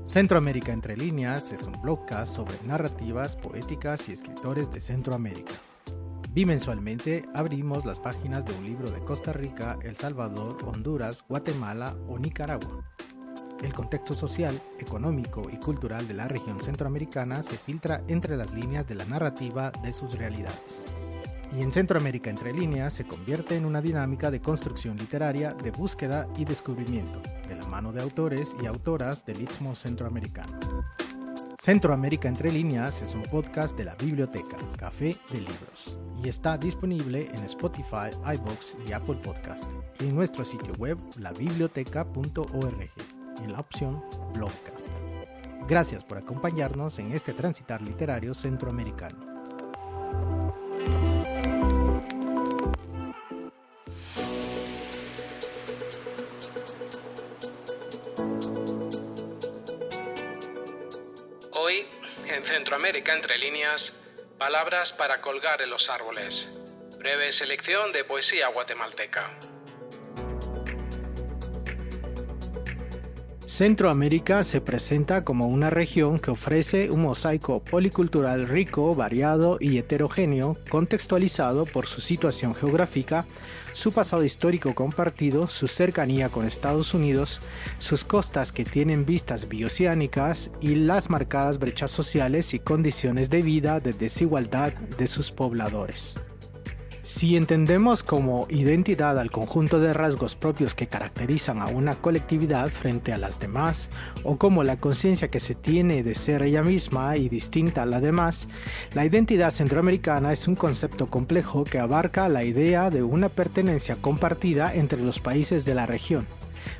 Centroamérica Entre Líneas es un blogcast sobre narrativas, poéticas y escritores de Centroamérica. Bimensualmente abrimos las páginas de un libro de Costa Rica, El Salvador, Honduras, Guatemala o Nicaragua. El contexto social, económico y cultural de la región centroamericana se filtra entre las líneas de la narrativa de sus realidades. Y en Centroamérica Entre Líneas se convierte en una dinámica de construcción literaria, de búsqueda y descubrimiento, de la mano de autores y autoras del Istmo Centroamericano. Centroamérica Entre Líneas es un podcast de la Biblioteca, Café de Libros, y está disponible en Spotify, iVoox y Apple Podcast, y en nuestro sitio web labiblioteca.org, en la opción Blogcast. Gracias por acompañarnos en este transitar literario centroamericano. Hoy, en Centroamérica Entre Líneas, palabras para colgar en los árboles. Breve selección de poesía guatemalteca. Centroamérica se presenta como una región que ofrece un mosaico policultural rico, variado y heterogéneo, contextualizado por su situación geográfica, su pasado histórico compartido, su cercanía con Estados Unidos, sus costas que tienen vistas bioceánicas y las marcadas brechas sociales y condiciones de vida de desigualdad de sus pobladores. Si entendemos como identidad al conjunto de rasgos propios que caracterizan a una colectividad frente a las demás, o como la conciencia que se tiene de ser ella misma y distinta a la demás, la identidad centroamericana es un concepto complejo que abarca la idea de una pertenencia compartida entre los países de la región,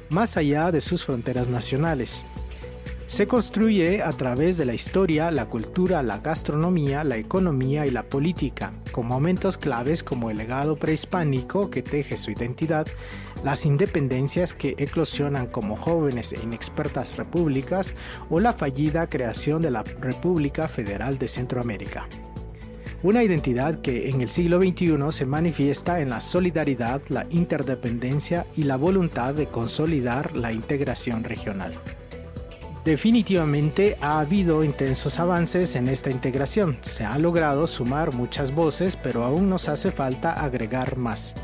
más allá de sus fronteras nacionales. Se construye a través de la historia, la cultura, la gastronomía, la economía y la política, con momentos claves como el legado prehispánico que teje su identidad, las independencias que eclosionan como jóvenes e inexpertas repúblicas o la fallida creación de la República Federal de Centroamérica. Una identidad que en el siglo XXI se manifiesta en la solidaridad, la interdependencia y la voluntad de consolidar la integración regional. Definitivamente ha habido intensos avances en esta integración. Se ha logrado sumar muchas voces, pero aún nos hace falta agregar más.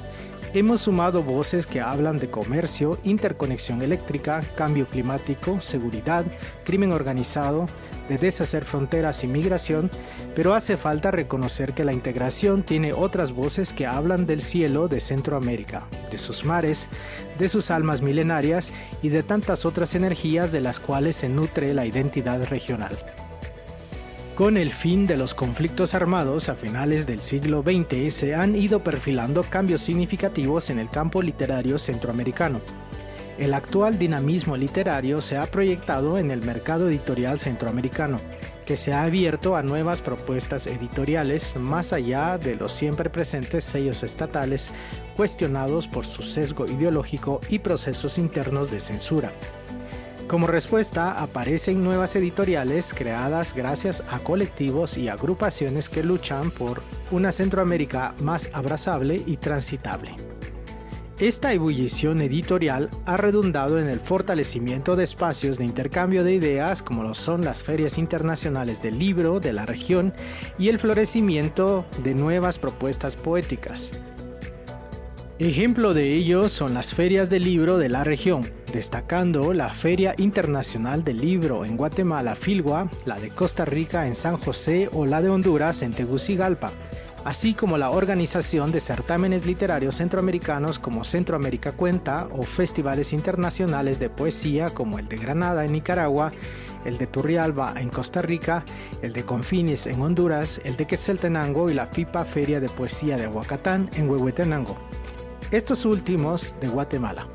Hemos sumado voces que hablan de comercio, interconexión eléctrica, cambio climático, seguridad, crimen organizado, de deshacer fronteras y migración, pero hace falta reconocer que la integración tiene otras voces que hablan del cielo de Centroamérica, de sus mares, de sus almas milenarias y de tantas otras energías de las cuales se nutre la identidad regional. Con el fin de los conflictos armados a finales del siglo XX se han ido perfilando cambios significativos en el campo literario centroamericano. El actual dinamismo literario se ha proyectado en el mercado editorial centroamericano, que se ha abierto a nuevas propuestas editoriales más allá de los siempre presentes sellos estatales cuestionados por su sesgo ideológico y procesos internos de censura. Como respuesta, aparecen nuevas editoriales creadas gracias a colectivos y agrupaciones que luchan por una Centroamérica más abrazable y transitable. Esta ebullición editorial ha redundado en el fortalecimiento de espacios de intercambio de ideas como lo son las ferias internacionales del libro de la región y el florecimiento de nuevas propuestas poéticas. Ejemplo de ello son las ferias del libro de la región, destacando la Feria Internacional del Libro en Guatemala, Filgua, la de Costa Rica en San José o la de Honduras en Tegucigalpa, así como la organización de certámenes literarios centroamericanos como Centroamérica Cuenta o festivales internacionales de poesía como el de Granada en Nicaragua, el de Turrialba en Costa Rica, el de Confines en Honduras, el de Quetzaltenango y la FIPA Feria de Poesía de Aguacatán en Huehuetenango. Estos últimos de Guatemala.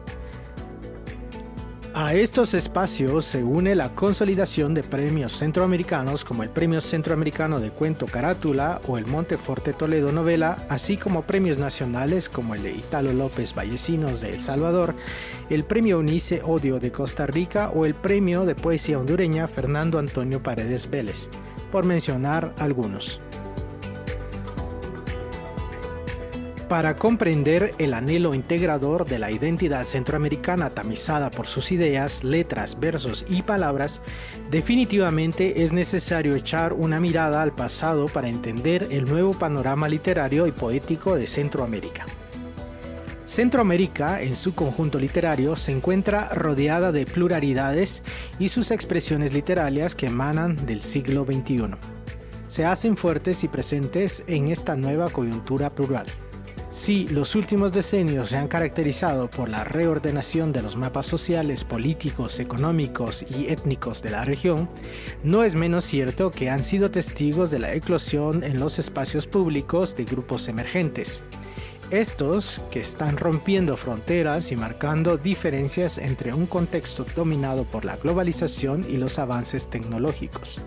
A estos espacios se une la consolidación de premios centroamericanos como el Premio Centroamericano de Cuento Carátula o el Monteforte Toledo Novela, así como premios nacionales como el de Italo López Vallecinos de El Salvador, el Premio Unice Odio de Costa Rica o el Premio de Poesía Hondureña Fernando Antonio Paredes Vélez, por mencionar algunos. Para comprender el anhelo integrador de la identidad centroamericana tamizada por sus ideas, letras, versos y palabras, definitivamente es necesario echar una mirada al pasado para entender el nuevo panorama literario y poético de Centroamérica. Centroamérica, en su conjunto literario, se encuentra rodeada de pluralidades y sus expresiones literarias que emanan del siglo XXI. Se hacen fuertes y presentes en esta nueva coyuntura plural. Si los últimos decenios se han caracterizado por la reordenación de los mapas sociales, políticos, económicos y étnicos de la región, no es menos cierto que han sido testigos de la eclosión en los espacios públicos de grupos emergentes. Estos que están rompiendo fronteras y marcando diferencias entre un contexto dominado por la globalización y los avances tecnológicos.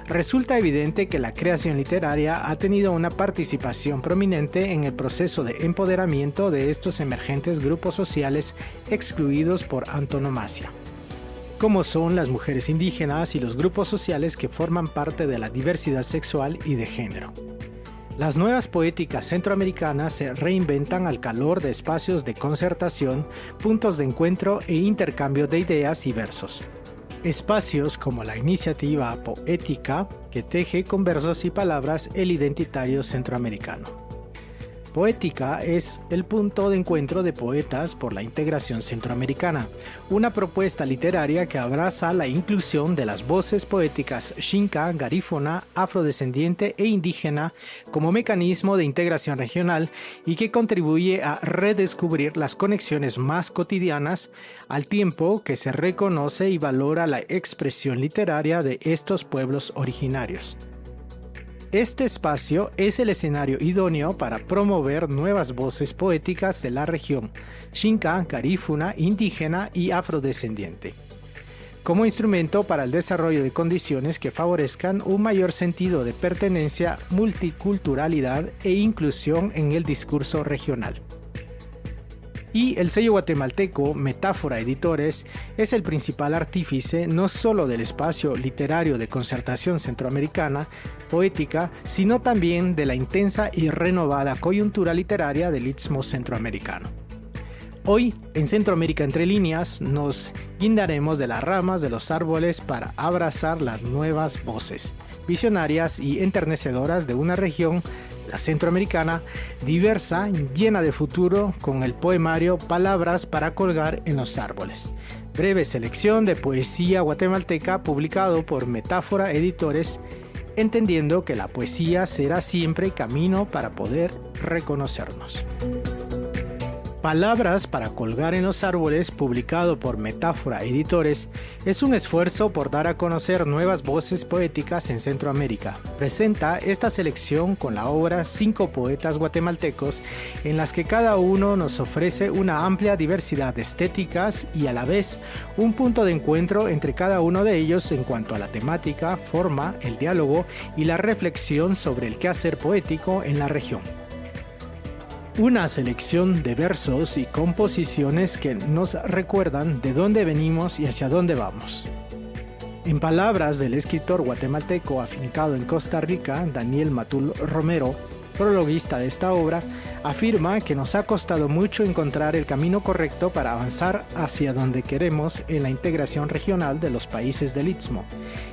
Resulta evidente que la creación literaria ha tenido una participación prominente en el proceso de empoderamiento de estos emergentes grupos sociales excluidos por antonomasia, como son las mujeres indígenas y los grupos sociales que forman parte de la diversidad sexual y de género. Las nuevas poéticas centroamericanas se reinventan al calor de espacios de concertación, puntos de encuentro e intercambio de ideas y versos. Espacios como la iniciativa poética que teje con versos y palabras el identitario centroamericano. Poética es el punto de encuentro de poetas por la integración centroamericana, una propuesta literaria que abraza la inclusión de las voces poéticas xinca, garífuna, afrodescendiente e indígena como mecanismo de integración regional y que contribuye a redescubrir las conexiones más cotidianas al tiempo que se reconoce y valora la expresión literaria de estos pueblos originarios. Este espacio es el escenario idóneo para promover nuevas voces poéticas de la región, xinca, garífuna, indígena y afrodescendiente, como instrumento para el desarrollo de condiciones que favorezcan un mayor sentido de pertenencia, multiculturalidad e inclusión en el discurso regional. Y el sello guatemalteco Metáfora Editores es el principal artífice no solo del espacio literario de concertación centroamericana, poética, sino también de la intensa y renovada coyuntura literaria del istmo centroamericano. Hoy, en Centroamérica Entre Líneas, nos guindaremos de las ramas de los árboles para abrazar las nuevas voces, visionarias y enternecedoras de una región, la centroamericana, diversa, llena de futuro, con el poemario Palabras para colgar en los árboles. Breve selección de poesía guatemalteca publicado por Metáfora Editores, entendiendo que la poesía será siempre camino para poder reconocernos. Palabras para colgar en los árboles, publicado por Metáfora Editores, es un esfuerzo por dar a conocer nuevas voces poéticas en Centroamérica. Presenta esta selección con la obra 5 poetas guatemaltecos, en las que cada uno nos ofrece una amplia diversidad de estéticas y a la vez un punto de encuentro entre cada uno de ellos en cuanto a la temática, forma, el diálogo y la reflexión sobre el quehacer poético en la región. Una selección de versos y composiciones que nos recuerdan de dónde venimos y hacia dónde vamos. En palabras del escritor guatemalteco afincado en Costa Rica, Daniel Matul Romero, prologuista de esta obra, afirma que nos ha costado mucho encontrar el camino correcto para avanzar hacia donde queremos en la integración regional de los países del Istmo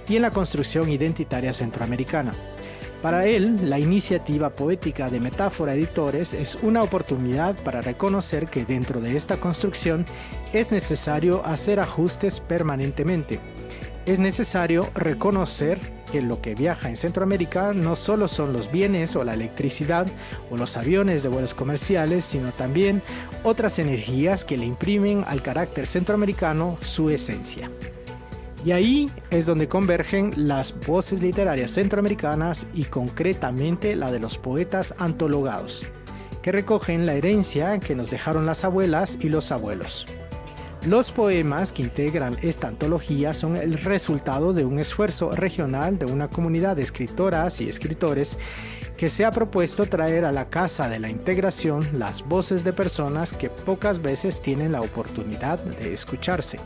y en la construcción identitaria centroamericana. Para él, la iniciativa poética de Metáfora Editores es una oportunidad para reconocer que dentro de esta construcción es necesario hacer ajustes permanentemente. Es necesario reconocer que lo que viaja en Centroamérica no solo son los bienes o la electricidad o los aviones de vuelos comerciales, sino también otras energías que le imprimen al carácter centroamericano su esencia. Y ahí es donde convergen las voces literarias centroamericanas y concretamente la de los poetas antologados, que recogen la herencia que nos dejaron las abuelas y los abuelos. Los poemas que integran esta antología son el resultado de un esfuerzo regional de una comunidad de escritoras y escritores que se ha propuesto traer a la casa de la integración las voces de personas que pocas veces tienen la oportunidad de escucharse.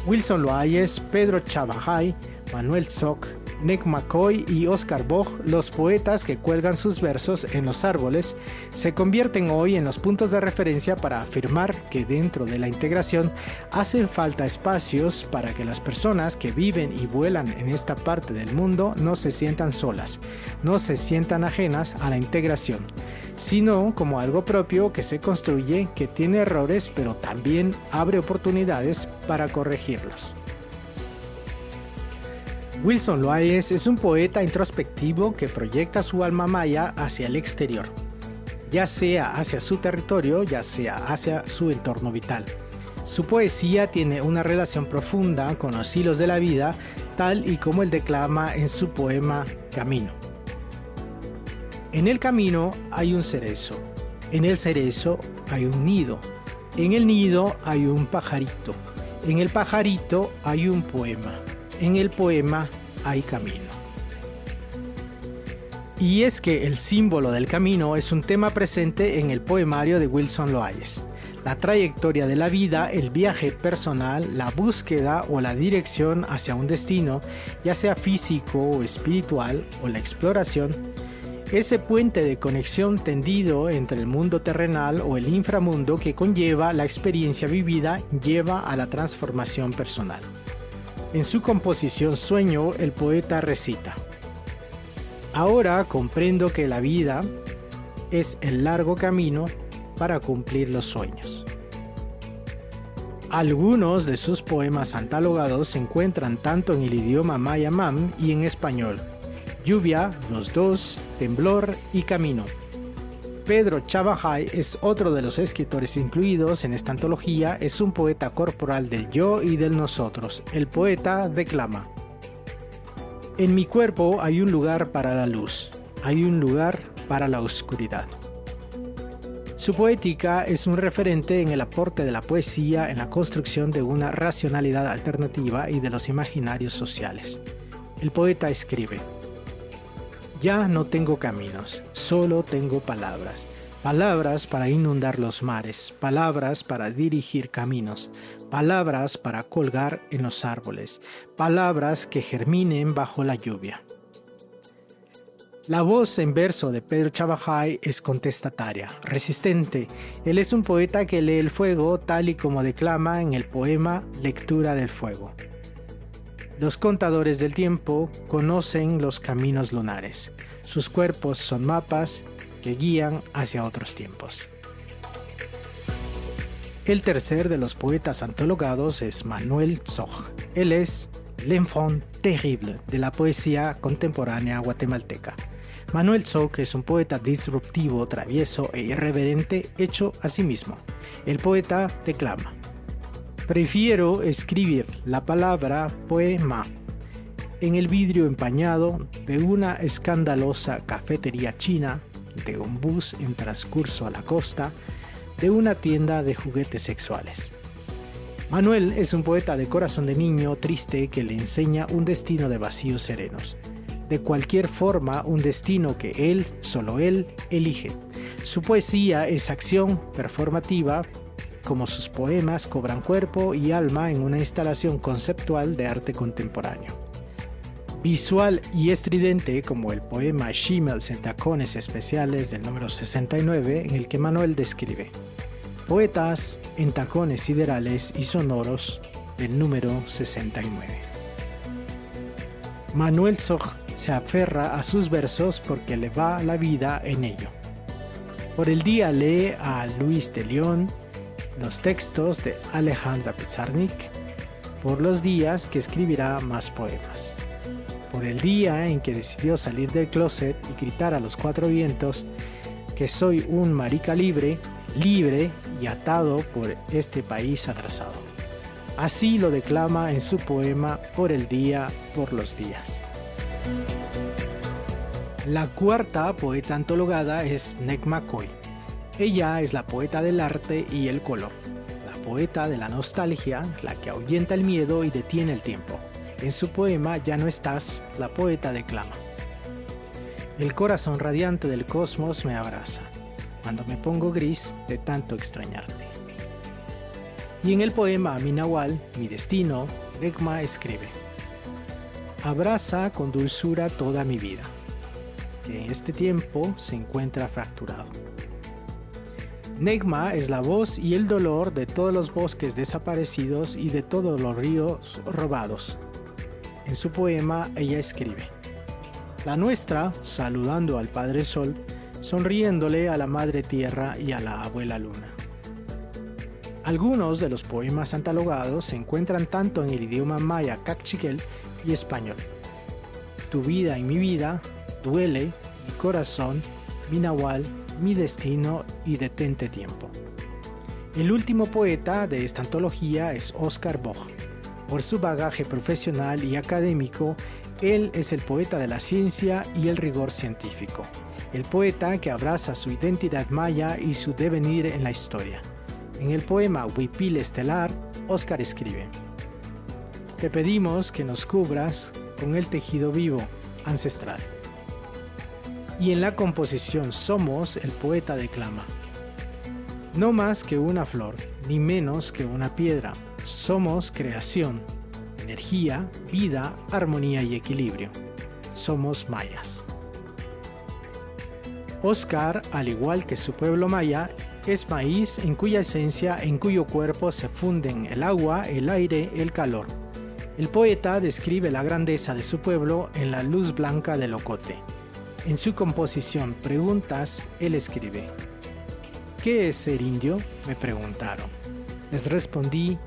Wilson Loayes, Pedro Chabajay, Manuel Zoc, McCoy y Oscar Bog, los poetas que cuelgan sus versos en los árboles, se convierten hoy en los puntos de referencia para afirmar que dentro de la integración hacen falta espacios para que las personas que viven y vuelan en esta parte del mundo no se sientan solas, no se sientan ajenas a la integración, sino como algo propio que se construye, que tiene errores, pero también abre oportunidades para corregirlos. Wilson Loayes es un poeta introspectivo que proyecta su alma maya hacia el exterior, ya sea hacia su territorio, ya sea hacia su entorno vital. Su poesía tiene una relación profunda con los hilos de la vida, tal y como él declama en su poema Camino. En el camino hay un cerezo, en el cerezo hay un nido, en el nido hay un pajarito, en el pajarito hay un poema. En el poema hay camino. Y es que el símbolo del camino es un tema presente en el poemario de Wilson Loayes. La trayectoria de la vida, el viaje personal, la búsqueda o la dirección hacia un destino, ya sea físico o espiritual, o la exploración, ese puente de conexión tendido entre el mundo terrenal o el inframundo que conlleva la experiencia vivida, lleva a la transformación personal. En su composición Sueño, el poeta recita: ahora comprendo que la vida es el largo camino para cumplir los sueños. Algunos de sus poemas antologados se encuentran tanto en el idioma maya mam y en español: Lluvia, Los Dos, Temblor y Camino. Pedro Chabajay es otro de los escritores incluidos en esta antología. Es un poeta corporal del yo y del nosotros. El poeta declama: en mi cuerpo hay un lugar para la luz, hay un lugar para la oscuridad. Su poética es un referente en el aporte de la poesía en la construcción de una racionalidad alternativa y de los imaginarios sociales. El poeta escribe: ya no tengo caminos, solo tengo palabras. Palabras para inundar los mares, palabras para dirigir caminos, palabras para colgar en los árboles, palabras que germinen bajo la lluvia. La voz en verso de Pedro Chabajay es contestataria, resistente. Él es un poeta que lee el fuego tal y como declama en el poema Lectura del Fuego. Los contadores del tiempo conocen los caminos lunares. Sus cuerpos son mapas que guían hacia otros tiempos. El tercer de los poetas antologados es Manuel Zog. Él es l'enfant terrible de la poesía contemporánea guatemalteca. Manuel Zog es un poeta disruptivo, travieso e irreverente hecho a sí mismo. El poeta declama: prefiero escribir la palabra poema en el vidrio empañado de una escandalosa cafetería china, de un bus en transcurso a la costa, de una tienda de juguetes sexuales. Manuel es un poeta de corazón de niño triste que le enseña un destino de vacíos serenos. De cualquier forma, un destino que él, solo él, elige. Su poesía es acción performativa, como sus poemas cobran cuerpo y alma en una instalación conceptual de arte contemporáneo. Visual y estridente como el poema Schimmels en tacones especiales del número 69, en el que Manuel describe: poetas en tacones siderales y sonoros del número 69. Manuel Zog se aferra a sus versos porque le va la vida en ello. Por el día lee a Luis de León, los textos de Alejandra Pizarnik, por los días que escribirá más poemas. Por el día en que decidió salir del closet y gritar a los cuatro vientos que soy un marica libre, libre y atado por este país atrasado. Así lo declama en su poema Por el día, por los días. La cuarta poeta antologada es Nek McCoy. Ella es la poeta del arte y el color, la poeta de la nostalgia, la que ahuyenta el miedo y detiene el tiempo. En su poema Ya no estás, la poeta declama: el corazón radiante del cosmos me abraza, cuando me pongo gris de tanto extrañarte. Y en el poema Mi Nahual, mi destino, Ekma escribe: abraza con dulzura toda mi vida, que en este tiempo se encuentra fracturado. Negma es la voz y el dolor de todos los bosques desaparecidos y de todos los ríos robados. En su poema ella escribe: la nuestra, saludando al Padre Sol, sonriéndole a la Madre Tierra y a la Abuela Luna. Algunos de los poemas antologados se encuentran tanto en el idioma maya cachiquel y español. Tu vida y mi vida, duele, mi corazón, mi nahual, mi destino y detente tiempo. El último poeta de esta antología es Oscar Boj. Por su bagaje profesional y académico, él es el poeta de la ciencia y el rigor científico, el poeta que abraza su identidad maya y su devenir en la historia. En el poema Huipil Estelar, Oscar escribe: te pedimos que nos cubras con el tejido vivo ancestral. Y en la composición Somos, el poeta declama: no más que una flor, ni menos que una piedra, somos creación, energía, vida, armonía y equilibrio. Somos mayas. Oscar, al igual que su pueblo maya, es maíz en cuya esencia, en cuyo cuerpo se funden el agua, el aire, el calor. El poeta describe la grandeza de su pueblo en la luz blanca del ocote. En su composición Preguntas, él escribe: ¿qué es ser indio?, me preguntaron. Les respondí: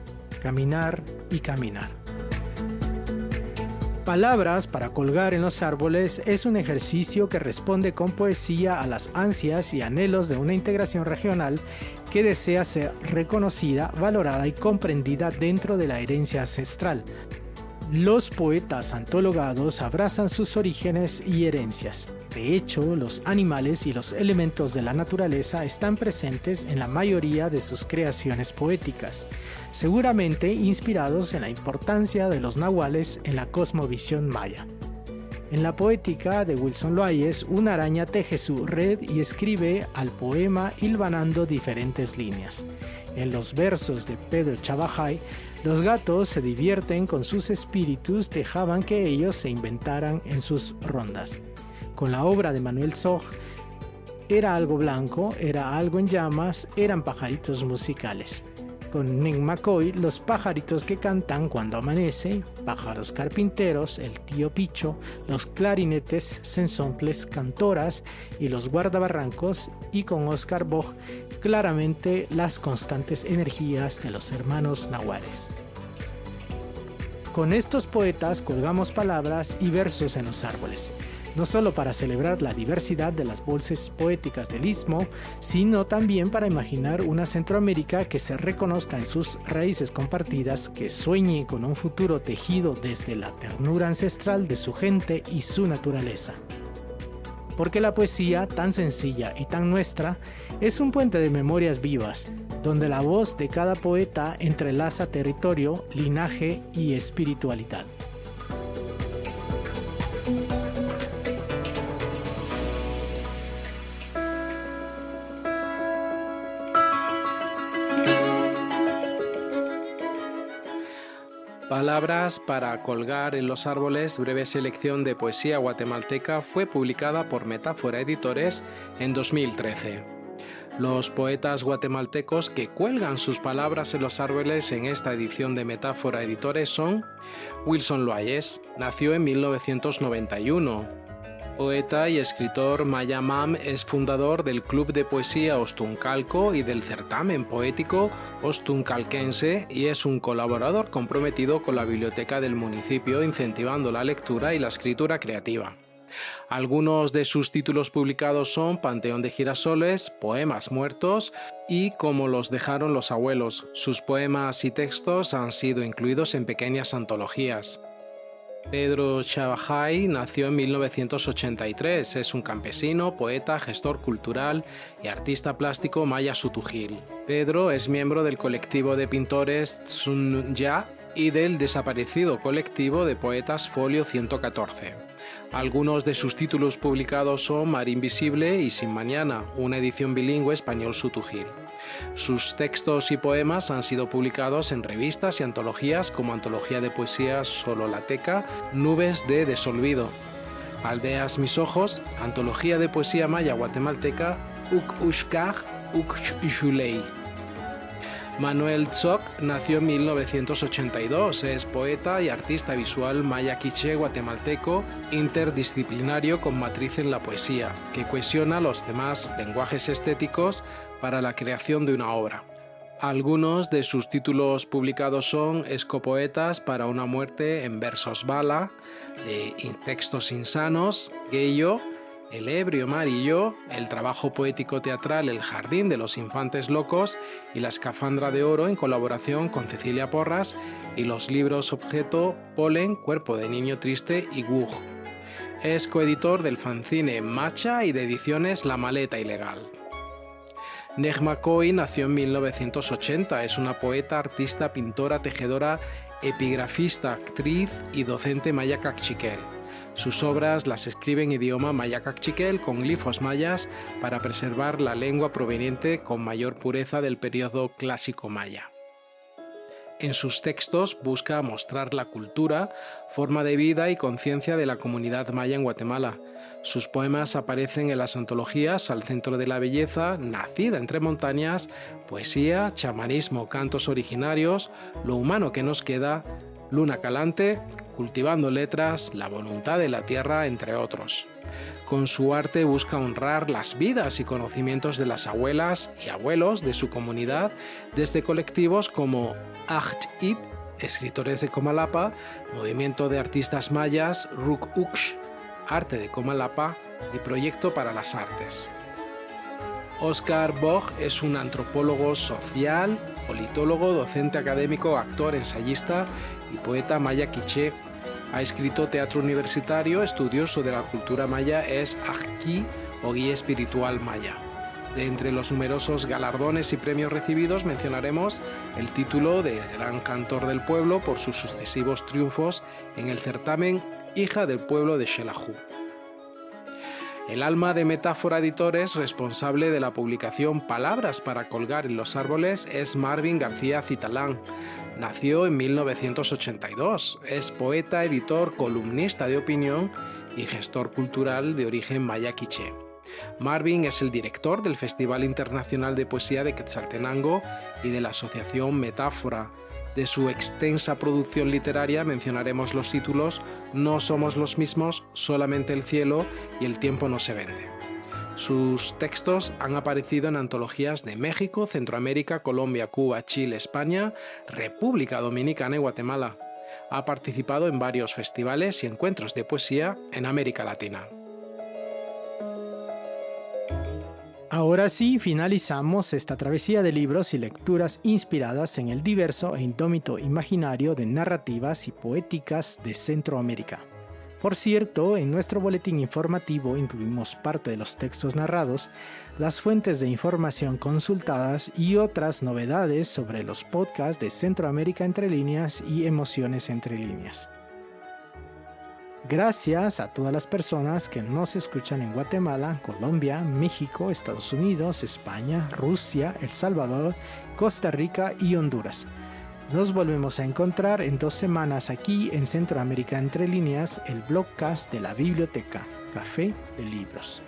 caminar y caminar. Palabras para colgar en los árboles es un ejercicio que responde con poesía a las ansias y anhelos de una integración regional que desea ser reconocida, valorada y comprendida dentro de la herencia ancestral. Los poetas antologados abrazan sus orígenes y herencias. De hecho, los animales y los elementos de la naturaleza están presentes en la mayoría de sus creaciones poéticas, seguramente inspirados en la importancia de los nahuales en la cosmovisión maya. En la poética de Wilson Loayes, una araña teje su red y escribe al poema hilvanando diferentes líneas. En los versos de Pedro Chabajay, los gatos se divierten con sus espíritus, dejaban que ellos se inventaran en sus rondas. Con la obra de Manuel Sog, era algo blanco, era algo en llamas, eran pajaritos musicales. Con Negmacoy, los pajaritos que cantan cuando amanece, pájaros carpinteros, el tío Picho, los clarinetes, sensontles, cantoras y los guardabarrancos, y con Oscar Boj, claramente las constantes energías de los hermanos nahuales. Con estos poetas colgamos palabras y versos en los árboles, no solo para celebrar la diversidad de las voces poéticas del Istmo, sino también para imaginar una Centroamérica que se reconozca en sus raíces compartidas, que sueñe con un futuro tejido desde la ternura ancestral de su gente y su naturaleza. Porque la poesía, tan sencilla y tan nuestra, es un puente de memorias vivas, donde la voz de cada poeta entrelaza territorio, linaje y espiritualidad. Palabras para colgar en los árboles, breve selección de poesía guatemalteca, fue publicada por Metáfora Editores en 2013. Los poetas guatemaltecos que cuelgan sus palabras en los árboles en esta edición de Metáfora Editores son Wilson Loayes, nació en 1991. Poeta y escritor maya mam, es fundador del Club de Poesía Ostuncalco y del certamen poético ostuncalquense y es un colaborador comprometido con la biblioteca del municipio, incentivando la lectura y la escritura creativa. Algunos de sus títulos publicados son Panteón de Girasoles, Poemas Muertos y Como los dejaron los abuelos. Sus poemas y textos han sido incluidos en pequeñas antologías. Pedro Chabajay nació en 1983, es un campesino, poeta, gestor cultural y artista plástico maya sutujil. Pedro es miembro del colectivo de pintores Tsunya y del desaparecido colectivo de poetas Folio 114. Algunos de sus títulos publicados son Mar Invisible y Sin Mañana, una edición bilingüe español sutujil. Sus textos y poemas han sido publicados en revistas y antologías como Antología de Poesía Sololateca, Nubes de Desolvido, Aldeas Mis Ojos, Antología de Poesía Maya Guatemalteca, Uk Ushkaj, Uk Xulei. Manuel Tzok nació en 1982, es poeta y artista visual maya quiché guatemalteco, interdisciplinario con matriz en la poesía, que cohesiona los demás lenguajes estéticos para la creación de una obra. Algunos de sus títulos publicados son Escopoetas para una muerte en versos bala, Textos insanos, Geyo, El ebrio mar y yo, el trabajo poético teatral El jardín de los infantes locos y La escafandra de oro en colaboración con Cecilia Porras y los libros objeto Polen, Cuerpo de niño triste y Gug. Es coeditor del fanzine Macha y de ediciones La maleta ilegal. Nejma Coy nació en 1980, es una poeta, artista, pintora, tejedora, epigrafista, actriz y docente maya cachiquel. Sus obras las escribe en idioma maya cachiquel con glifos mayas para preservar la lengua proveniente con mayor pureza del periodo clásico maya. En sus textos busca mostrar la cultura, forma de vida y conciencia de la comunidad maya en Guatemala. Sus poemas aparecen en las antologías Al centro de la belleza, Nacida entre montañas, Poesía, Chamanismo, Cantos originarios, Lo humano que nos queda, Luna calante, Cultivando letras, La voluntad de la tierra, entre otros. Con su arte busca honrar las vidas y conocimientos de las abuelas y abuelos de su comunidad desde colectivos como Acht Ip, escritores de Comalapa, Movimiento de Artistas Mayas, Ruk Uksh, Arte de Comalapa y Proyecto para las Artes. Oscar Bog es un antropólogo social, politólogo, docente académico, actor, ensayista y poeta maya quiché. Ha escrito teatro universitario, estudioso de la cultura maya, es Ajki o guía espiritual maya. De entre los numerosos galardones y premios recibidos mencionaremos el título de Gran Cantor del Pueblo por sus sucesivos triunfos en el certamen Hija del Pueblo de Xelajú. El alma de Metáfora Editores, responsable de la publicación Palabras para colgar en los árboles, es Marvin García Citalán. Nació en 1982. Es poeta, editor, columnista de opinión y gestor cultural de origen maya quiché. Marvin es el director del Festival Internacional de Poesía de Quetzaltenango y de la Asociación Metáfora. De su extensa producción literaria mencionaremos los títulos No somos los mismos, Solamente el cielo y El tiempo no se vende. Sus textos han aparecido en antologías de México, Centroamérica, Colombia, Cuba, Chile, España, República Dominicana y Guatemala. Ha participado en varios festivales y encuentros de poesía en América Latina. Ahora sí, finalizamos esta travesía de libros y lecturas inspiradas en el diverso e indómito imaginario de narrativas y poéticas de Centroamérica. Por cierto, en nuestro boletín informativo incluimos parte de los textos narrados, las fuentes de información consultadas y otras novedades sobre los podcasts de Centroamérica entre líneas y Emociones entre líneas. Gracias a todas las personas que nos escuchan en Guatemala, Colombia, México, Estados Unidos, España, Rusia, El Salvador, Costa Rica y Honduras. Nos volvemos a encontrar en 2 semanas aquí en Centroamérica Entre Líneas, el blogcast de la biblioteca Café de Libros.